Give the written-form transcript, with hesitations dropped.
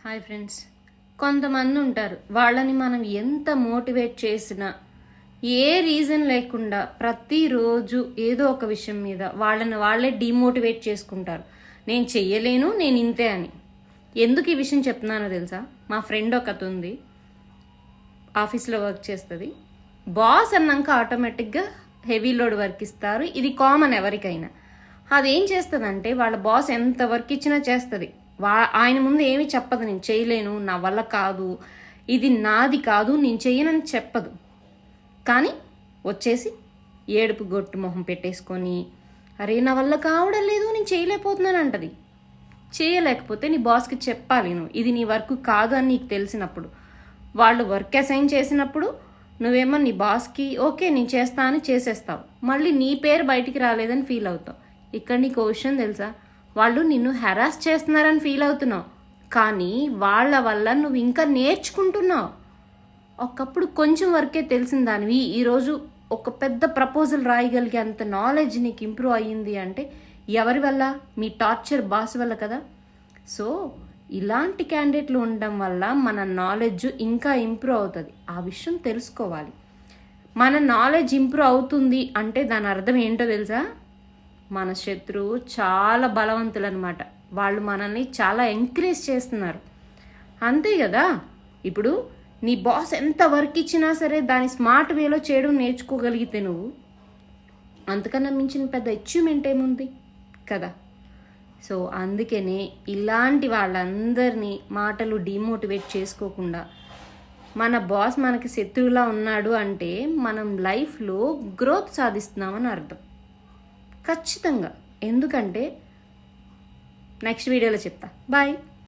Hi friends, కొంతమంది ఉంటారు. వాళ్ళని మనం ఎంత మోటివేట్ చేసినా ఏ రీజన్ లేకుండా ప్రతిరోజు ఏదో ఒక విషయం మీద వాళ్ళే డిమోటివేట్ చేసుకుంటారు. నేను చెయ్యలేను, నేను ఇంతే అని. ఎందుకు ఈ విషయం చెప్తున్నానో తెలుసా? మా ఫ్రెండ్ ఒకటి ఉంది, ఆఫీస్లో వర్క్ చేస్తుంది. బాస్ అన్నాక ఆటోమేటిక్గా హెవీ లోడ్ వర్క్ ఇస్తారు. ఇది కామన్ ఎవరికైనా. అదేం చేస్తుందంటే వాళ్ళ బాస్ ఎంత వర్క్ ఇచ్చినా చేస్తుంది. ఆయన ముందు ఏమీ చెప్పదు, నేను చేయలేను, నా వల్ల కాదు, ఇది నాది కాదు, నేను చెయ్యనని చెప్పదు. కానీ వచ్చేసి ఏడుపు గొట్టు మొహం పెట్టేసుకొని, అరే నా వల్ల కావడం లేదు, నేను చేయలేకపోతున్నాను అంటది. చేయలేకపోతే నీ బాస్కి చెప్పాలి, నువ్వు ఇది నీ వర్క్ కాదు అని నీకు తెలిసినప్పుడు. వాళ్ళు వర్క్ అసైన్ చేసినప్పుడు నువ్వేమో నీ బాస్కి ఓకే నేను చేస్తా అని చేసేస్తావు. మళ్ళీ నీ పేరు బయటికి రాలేదని ఫీల్ అవుతావు. ఇక్కడ నీకు విషయం తెలుసా? వాళ్ళు నిన్ను హెరాస్ చేస్తున్నారని ఫీల్ అవుతున్నావు, కానీ వాళ్ళ వల్ల నువ్వు ఇంకా నేర్చుకుంటున్నావు. ఒకప్పుడు కొంచెం వరకే తెలిసిన దానివి ఈరోజు ఒక పెద్ద ప్రపోజల్ రాయగలిగే అంత నాలెడ్జ్ నీకు ఇంప్రూవ్ అయ్యింది అంటే ఎవరి వల్ల? మీ టార్చర్ బాస్ వల్ల కదా. సో ఇలాంటి క్యాండిడేట్లు ఉండడం వల్ల మన నాలెడ్జ్ ఇంకా ఇంప్రూవ్ అవుతుంది. ఆ విషయం తెలుసుకోవాలి. మన నాలెడ్జ్ ఇంప్రూవ్ అవుతుంది అంటే దాని అర్థం ఏంటో తెలుసా? మన శత్రువు చాలా బలవంతులు అనమాట. వాళ్ళు మనల్ని చాలా ఎంకరేజ్ చేస్తున్నారు, అంతే కదా. ఇప్పుడు నీ బాస్ ఎంత వర్క్ ఇచ్చినా సరే దాన్ని స్మార్ట్ వేలో చేయడం నేర్చుకోగలిగితే నువ్వు అంతకన్నా మించిన పెద్ద అచీవ్మెంట్ ఏముంది కదా. సో అందుకనే ఇలాంటి వాళ్ళందరినీ మాటలు డిమోటివేట్ చేసుకోకుండా, మన బాస్ మనకి శత్రువులా ఉన్నాడు అంటే మనం లైఫ్లో గ్రోత్ సాధిస్తున్నామని అర్థం ఖచ్చితంగా. ఎందుకంటే నెక్స్ట్ వీడియోలో చెప్తా. బాయ్.